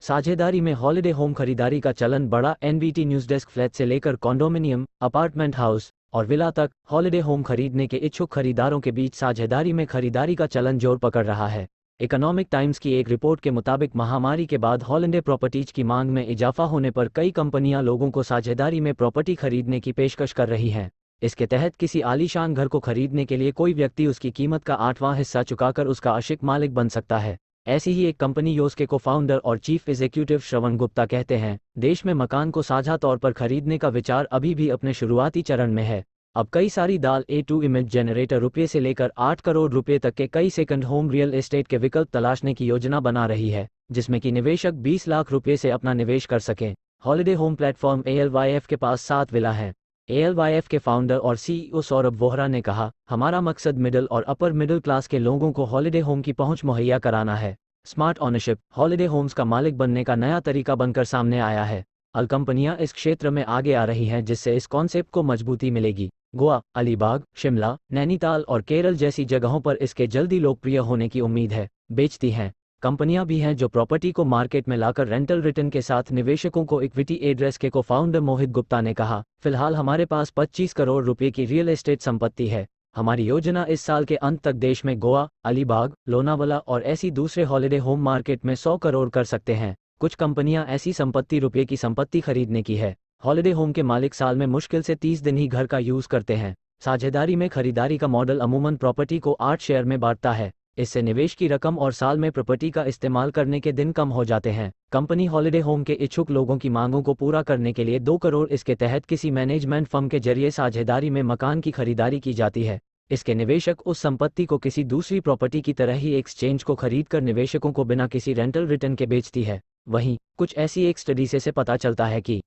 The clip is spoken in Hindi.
साझेदारी में हॉलिडे होम खरीदारी का चलन बढ़ा। NBT news desk. फ्लैट से लेकर कॉन्डोमिनियम, अपार्टमेंट हाउस और विला तक हॉलिडे होम खरीदने के इच्छुक खरीदारों के बीच साझेदारी में खरीदारी का चलन जोर पकड़ रहा है। इकोनॉमिक टाइम्स की एक रिपोर्ट के मुताबिक महामारी के बाद हॉलिडे प्रॉपर्टीज की मांग में इजाफा होने पर कई कंपनियां लोगों को साझेदारी में प्रॉपर्टी खरीदने की पेशकश कर रही हैं। इसके तहत किसी आलीशान घर को खरीदने के लिए कोई व्यक्ति उसकी कीमत का 8वां हिस्सा चुकाकर उसका आशिक मालिक बन सकता है। ऐसी ही एक कंपनी योस के को फाउंडर और चीफ एग्जीक्यूटिव श्रवण गुप्ता कहते हैं, देश में मकान को साझा तौर पर खरीदने का विचार अभी भी अपने शुरुआती चरण में है। अब कई सारी दाल A2 इमेज जनरेटर रुपये से लेकर 8 करोड़ रुपये तक के कई सेकंड होम रियल एस्टेट के विकल्प तलाशने की योजना बना रही है, जिसमें कि निवेशक 20 लाख रुपये से अपना निवेश कर सकें। हॉलिडे होम प्लेटफॉर्म ALYF के पास 7 विला हैं। ALYF के फाउंडर और CEO सौरभ वोहरा ने कहा, हमारा मकसद मिडिल और अपर मिडिल क्लास के लोगों को हॉलिडे होम की पहुंच मुहैया कराना है। स्मार्ट ओनरशिप हॉलिडे होम्स का मालिक बनने का नया तरीका बनकर सामने आया है। अल कंपनियां इस क्षेत्र में आगे आ रही हैं, जिससे इस कॉन्सेप्ट को मजबूती मिलेगी। गोवा, अलीबाग, शिमला, नैनीताल और केरल जैसी जगहों पर इसके जल्दी लोकप्रिय होने की उम्मीद है। बेचती हैं कंपनियां भी हैं जो प्रॉपर्टी को मार्केट में लाकर रेंटल रिटर्न के साथ निवेशकों को इक्विटी एड्रेस के को फाउंडर मोहित गुप्ता ने कहा, फिलहाल हमारे पास 25 करोड़ रुपए की रियल एस्टेट संपत्ति है। हमारी योजना इस साल के अंत तक देश में गोवा, अलीबाग, लोनावाला और ऐसी दूसरे हॉलिडे होम मार्केट में 100 करोड़ कर सकते हैं। कुछ कंपनियां ऐसी संपत्ति रुपये की संपत्ति खरीदने की है। हॉलिडे होम के मालिक साल में मुश्किल से 30 दिन ही घर का यूज करते हैं। साझेदारी में खरीदारी का मॉडल अमूमन प्रॉपर्टी को 8 शेयर में बांटता है। इससे निवेश की रकम और साल में प्रॉपर्टी का इस्तेमाल करने के दिन कम हो जाते हैं। कंपनी हॉलिडे होम के इच्छुक लोगों की मांगों को पूरा करने के लिए 2 करोड़ इसके तहत किसी मैनेजमेंट फर्म के जरिए साझेदारी में मकान की खरीदारी की जाती है। इसके निवेशक उस संपत्ति को किसी दूसरी प्रॉपर्टी की तरह ही एक्सचेंज को खरीदकर निवेशकों को बिना किसी रेंटल रिटर्न के बेचती है। वहीं कुछ ऐसी एक स्टडी से पता चलता है कि